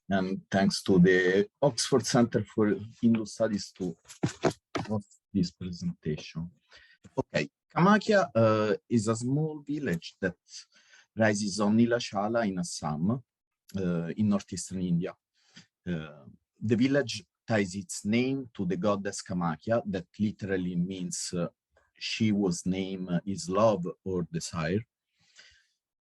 and thanks to the Oxford Center for Hindu Studies to host this presentation. Okay, Kāmākhyā is a small village that rises on Nīlācala in Assam, in northeastern India. The village ties its name to the goddess Kamakhyā, that literally means she whose name is love or desire.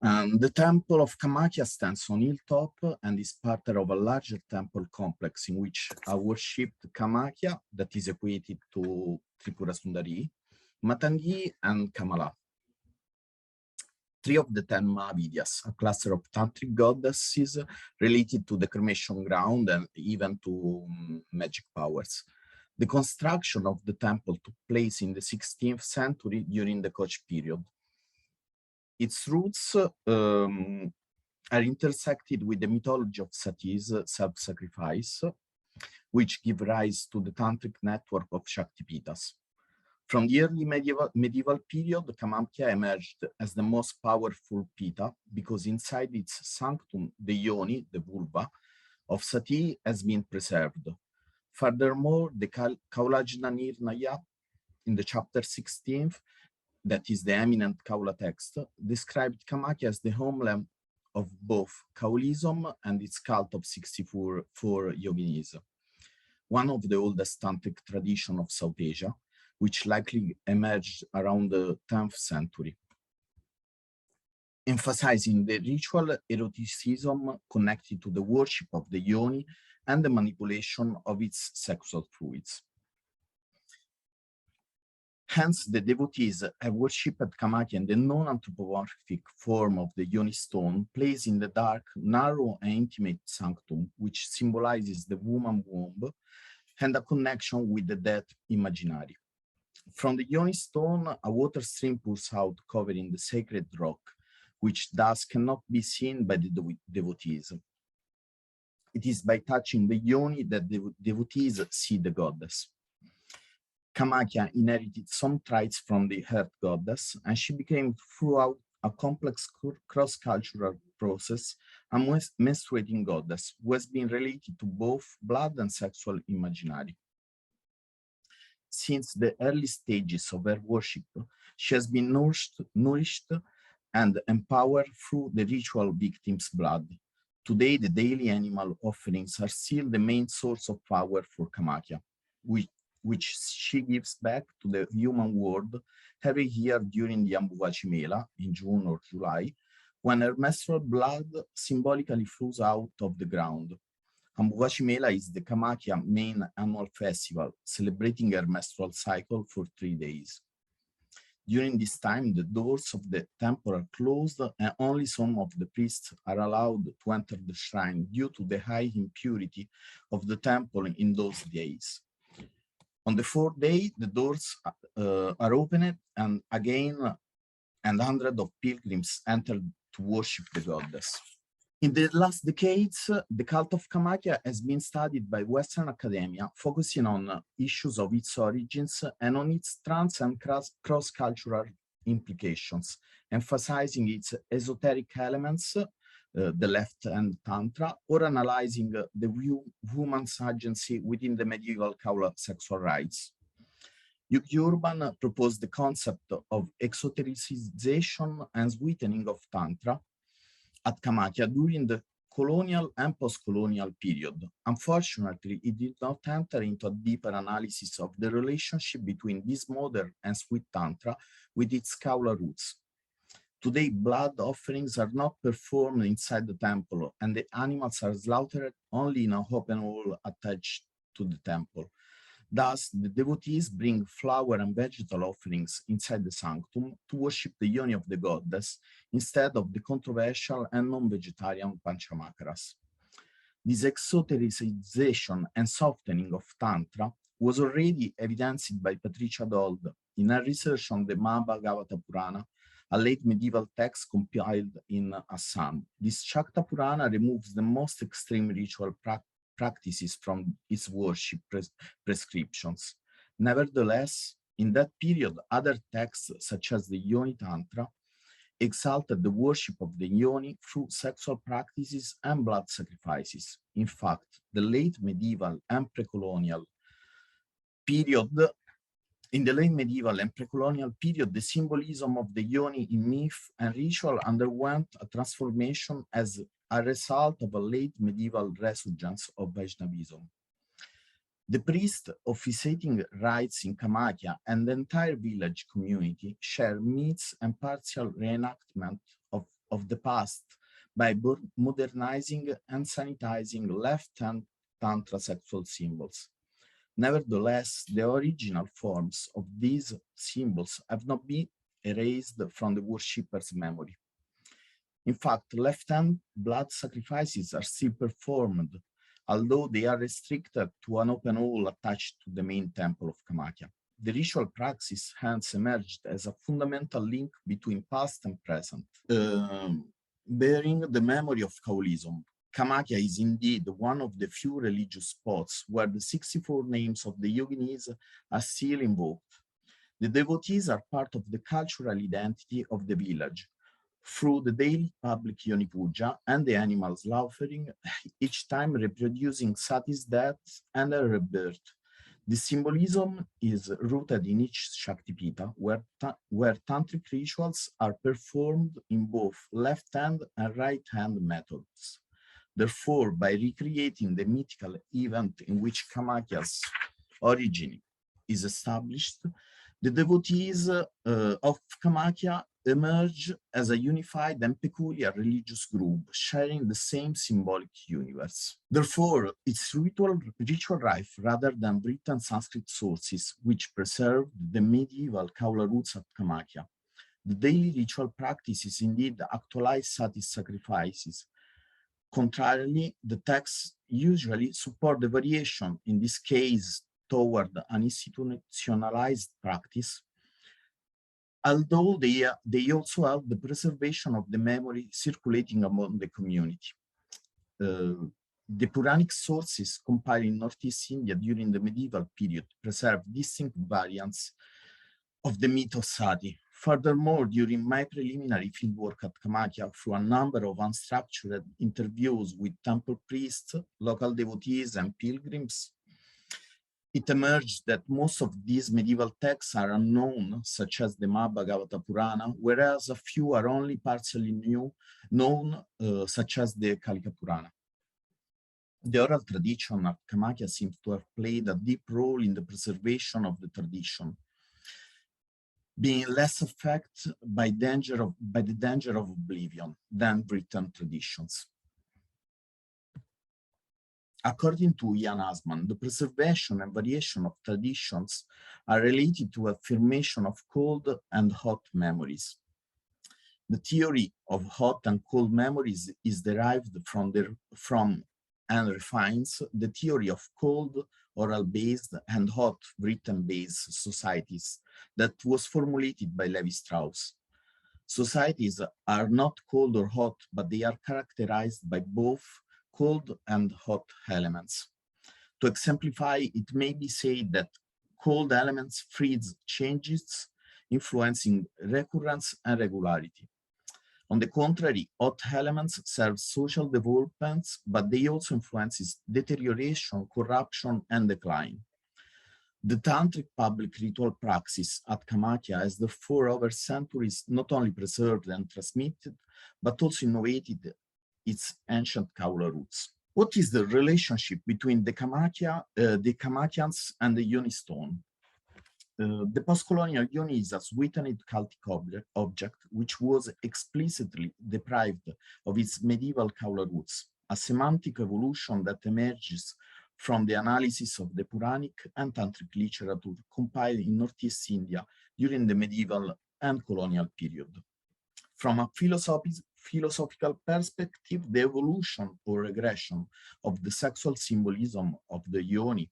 And the temple of Kamakhyā stands on hilltop and is part of a larger temple complex in which are worshipped Kamakhyā, that is equated to Tripura Sundari, Matangi, and Kamala. 3 of the 10 Mahavidyas, a cluster of tantric goddesses related to the cremation ground and even to magic powers. The construction of the temple took place in the 16th century during the Koch period. Its roots are intersected with the mythology of Satī's self-sacrifice, which give rise to the tantric network of Shaktipitas. From the early medieval period, Kamakhyā emerged as the most powerful pita because inside its sanctum, the yoni, the vulva, of Satī has been preserved. Furthermore, the Kaulajna Nirnaya in the chapter 16th, that is the eminent Kaula text, described Kamakhyā as the homeland of both Kaulism and its cult of 64 yoginis, one of the oldest tantric traditions of South Asia, which likely emerged around the 10th century, emphasizing the ritual eroticism connected to the worship of the yoni and the manipulation of its sexual fluids. Hence, the devotees have worshipped Kamakhyā in the non-anthropomorphic form of the yoni stone, placed in the dark, narrow, and intimate sanctum, which symbolizes the woman womb and a connection with the dead imaginary. From the yoni stone, a water stream pours out, covering the sacred rock, which thus cannot be seen by the devotees. It is by touching the yoni that the devotees see the goddess. Kamakhyā inherited some traits from the earth goddess, and she became, throughout a complex cross-cultural process, a menstruating goddess who has been related to both blood and sexual imaginary. Since the early stages of her worship, she has been nourished and empowered through the ritual victim's blood. Today, the daily animal offerings are still the main source of power for Kamakhyā, which she gives back to the human world every year during the Ambuvachi Mela in June or July, when her menstrual blood symbolically flows out of the ground. Ambuvachi Mela is the Kamakhyā main annual festival, celebrating her menstrual cycle for 3 days. During this time, the doors of the temple are closed and only some of the priests are allowed to enter the shrine due to the high impurity of the temple in those days. On the 4th day, the doors are opened and again, and hundreds of pilgrims entered to worship the goddess. In the last decades, the cult of Kamakhyā has been studied by Western academia, focusing on issues of its origins and on its trans and cross-cultural implications, emphasizing its esoteric elements, the left-hand tantra, or analyzing the woman's agency within the medieval Kaula sexual rites. Yuki Urban proposed the concept of exotericization and sweetening of tantra at Kamakhyā during the colonial and post-colonial period. Unfortunately, it did not enter into a deeper analysis of the relationship between this modern and sweet tantra with its Kaula roots. Today, blood offerings are not performed inside the temple, and the animals are slaughtered only in an open hall attached to the temple. Thus, the devotees bring flower and vegetal offerings inside the sanctum to worship the yoni of the goddess instead of the controversial and non-vegetarian panchamakaras. This exotericization and softening of Tantra was already evidenced by Patricia Dold in her research on the Bhagavata Purāṇa, a late medieval text compiled in Assam. This Śākta Purāṇa removes the most extreme ritual practices from its worship prescriptions. Nevertheless, in that period, other texts, such as the Yoni Tantra, exalted the worship of the yoni through sexual practices and blood sacrifices. In fact, the late medieval and pre-colonial period, in the late medieval and pre-colonial period, the symbolism of the yoni in myth and ritual underwent a transformation as a result of a late medieval resurgence of Vaishnavism. The priest officiating rites in Kāmākhyā and the entire village community share myths and partial reenactment of the past by modernizing and sanitizing left-hand tantra sexual symbols. Nevertheless, the original forms of these symbols have not been erased from the worshipper's memory. In fact, left-hand blood sacrifices are still performed, although they are restricted to an open hall attached to the main temple of Kamakhyā. The ritual praxis hence emerged as a fundamental link between past and present, bearing the memory of Kaulism. Kamakhyā is indeed one of the few religious spots where the 64 names of the yoginis are still invoked. The devotees are part of the cultural identity of the village, through the daily public yoni pūjā and the animal slaughtering, each time reproducing Satī's death and a rebirth. The symbolism is rooted in each Śākta Purāṇa, where tantric rituals are performed in both left-hand and right-hand methods. Therefore, by recreating the mythical event in which Kamakhyā's origin is established, the devotees of Kamakhyā emerge as a unified and peculiar religious group sharing the same symbolic universe. Therefore, it's ritual rife rather than written Sanskrit sources which preserved the medieval Kaula roots at Kamakhyā. The daily ritual practices indeed actualize Satī's sacrifices. Contrarily, the texts usually support the variation, in this case, toward an institutionalized practice, although they also help the preservation of the memory circulating among the community. The Puranic sources compiled in Northeast India during the medieval period preserve distinct variants of the myth of Satī. Furthermore, during my preliminary fieldwork at Kamakhyā, through a number of unstructured interviews with temple priests, local devotees, and pilgrims, it emerged that most of these medieval texts are unknown, such as the Bhagavata Purāṇa, whereas a few are only partially known, such as the Kalika Purāṇa. The oral tradition at Kamakhyā seems to have played a deep role in the preservation of the tradition, being less affected by the danger of oblivion than written traditions. According to Ian Asman, the preservation and variation of traditions are related to affirmation of cold and hot memories. The theory of hot and cold memories is derived from and refines the theory of cold oral-based and hot written-based societies that was formulated by Levi-Strauss. Societies are not cold or hot, but they are characterized by both cold and hot elements. To exemplify, it may be said that cold elements freeze changes, influencing recurrence and regularity. On the contrary, hot elements serve social developments, but they also influence deterioration, corruption, and decline. The tantric public ritual praxis at Kamakhyā has therefore over centuries not only preserved and transmitted, but also innovated its ancient Kaula roots. What is the relationship between the Kamakhyans and the yoni stone? The post-colonial yoni is a sweetened cultic object which was explicitly deprived of its medieval Kaula roots, a semantic evolution that emerges from the analysis of the Puranic and Tantric literature compiled in Northeast India during the medieval and colonial period. From a philosophical perspective, the evolution or regression of the sexual symbolism of the yoni,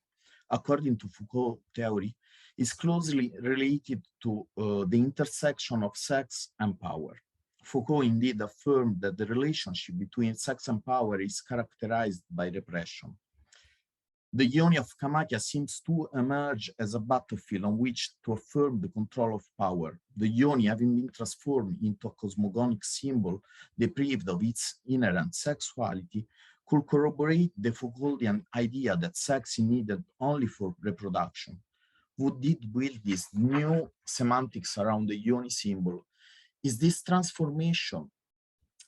according to Foucault theory, is closely related to the intersection of sex and power. Foucault indeed affirmed that the relationship between sex and power is characterized by repression. The yoni of Kāmākhyā seems to emerge as a battlefield on which to affirm the control of power. The yoni, having been transformed into a cosmogonic symbol deprived of its inherent sexuality, could corroborate the Foucauldian idea that sex is needed only for reproduction. Who did build these new semantics around the yoni symbol? Is this transformation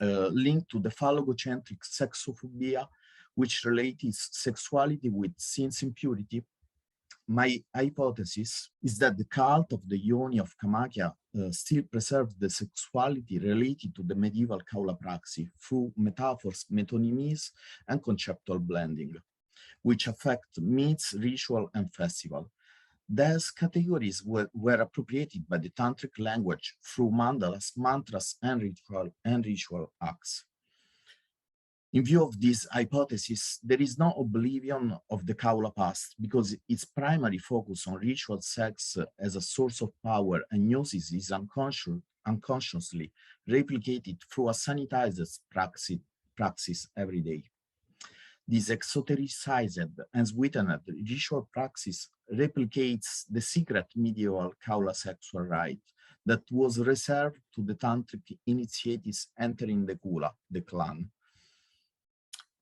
linked to the phallogocentric sexophobia, which relates sexuality with sin's impurity? My hypothesis is that the cult of the yoni of Kāmākhyā still preserves the sexuality related to the medieval Kaula praxis through metaphors, metonymies, and conceptual blending, which affect myths, ritual, and festival. These categories were appropriated by the tantric language through mandalas, mantras, and ritual acts. In view of this hypothesis, there is no oblivion of the Kaula past because its primary focus on ritual sex as a source of power and gnosis is unconsciously replicated through a sanitized praxis every day. This exotericized and sweetened ritual praxis replicates the secret medieval Kaula sexual rite that was reserved to the tantric initiates entering the Kaula, the clan,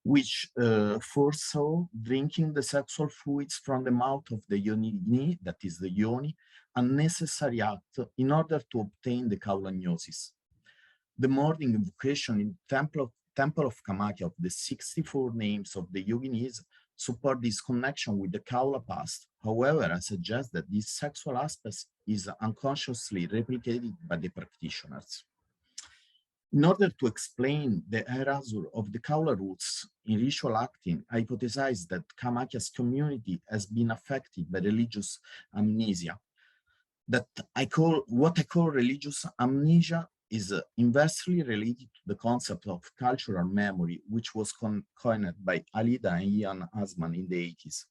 which foresaw drinking the sexual fluids from the mouth of the yoni, that is the yoni, a necessary act in order to obtain the Kaula gnosis. The morning invocation in Temple of Kamakhyā of the 64 names of the yoginis support this connection with the Kaula past. However, I suggest that this sexual aspect is unconsciously replicated by the practitioners. In order to explain the erasure of the Kaula roots in ritual acting, I hypothesize that Kamakhyā's community has been affected by religious amnesia. What I call religious amnesia is inversely related to the concept of cultural memory, which was coined by Alida and Ian Asman in the 80s,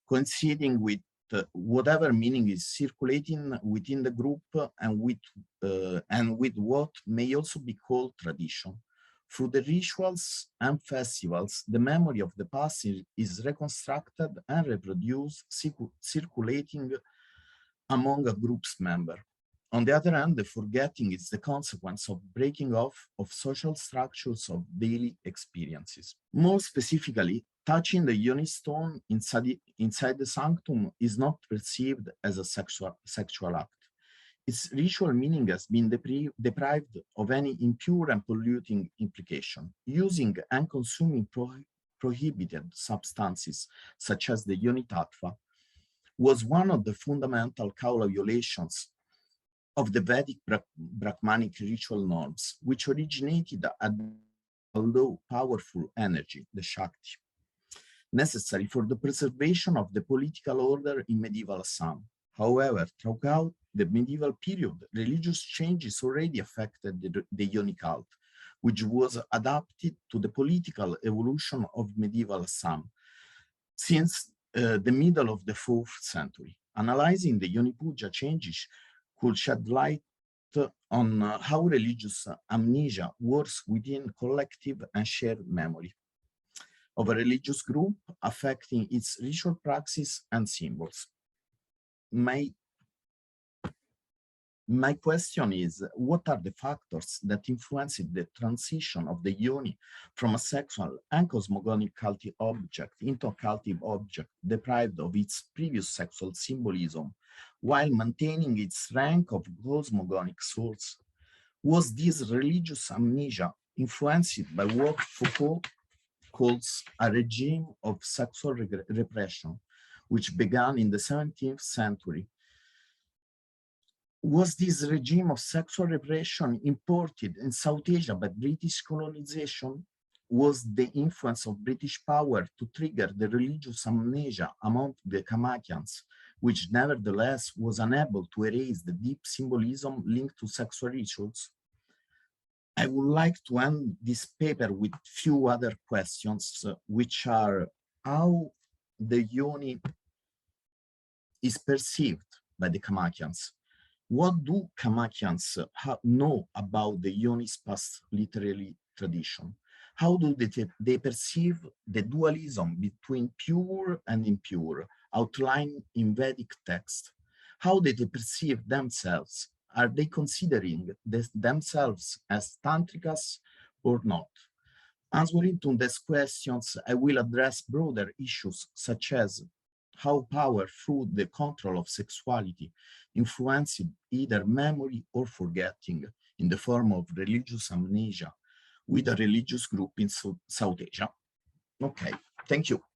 coinciding with whatever meaning is circulating within the group and with what may also be called tradition. Through the rituals and festivals, the memory of the past is reconstructed and reproduced, circulating among a group's members. On the other hand, the forgetting is the consequence of breaking off of social structures of daily experiences. More specifically, touching the yoni stone inside the sanctum is not perceived as a sexual act. Its ritual meaning has been deprived of any impure and polluting implication. Using and consuming prohibited substances, such as the yoni tattva, was one of the fundamental Kaula violations of the Vedic Brahmanic ritual norms, which originated at a low, powerful energy, the Shakti, necessary for the preservation of the political order in medieval Assam. However, throughout the medieval period, religious changes already affected the yoni cult, which was adapted to the political evolution of medieval Assam since the middle of the 4th century. Analyzing the yoni pūjā changes could shed light on how religious amnesia works within collective and shared memory of a religious group, affecting its ritual praxis and symbols. My question is, what are the factors that influenced the transition of the yoni from a sexual and cosmogonic cultic object into a cultic object deprived of its previous sexual symbolism, while maintaining its rank of cosmogonic source? Was this religious amnesia influenced by what Foucault calls a regime of sexual repression, which began in the 17th century? Was this regime of sexual repression imported in South Asia by British colonization? Was the influence of British power to trigger the religious amnesia among the Kamakhyans, which nevertheless was unable to erase the deep symbolism linked to sexual rituals? I would like to end this paper with few other questions, which are how the yoni is perceived by the Kamakhyans. What do Kamakhyans know about the yoni's past literary tradition? How do they perceive the dualism between pure and impure, outlined in Vedic text? How do they perceive themselves? Are they considering themselves as tantricas or not? Answering to these questions, I will address broader issues such as how power through the control of sexuality influenced either memory or forgetting in the form of religious amnesia with a religious group in South Asia. Okay, thank you.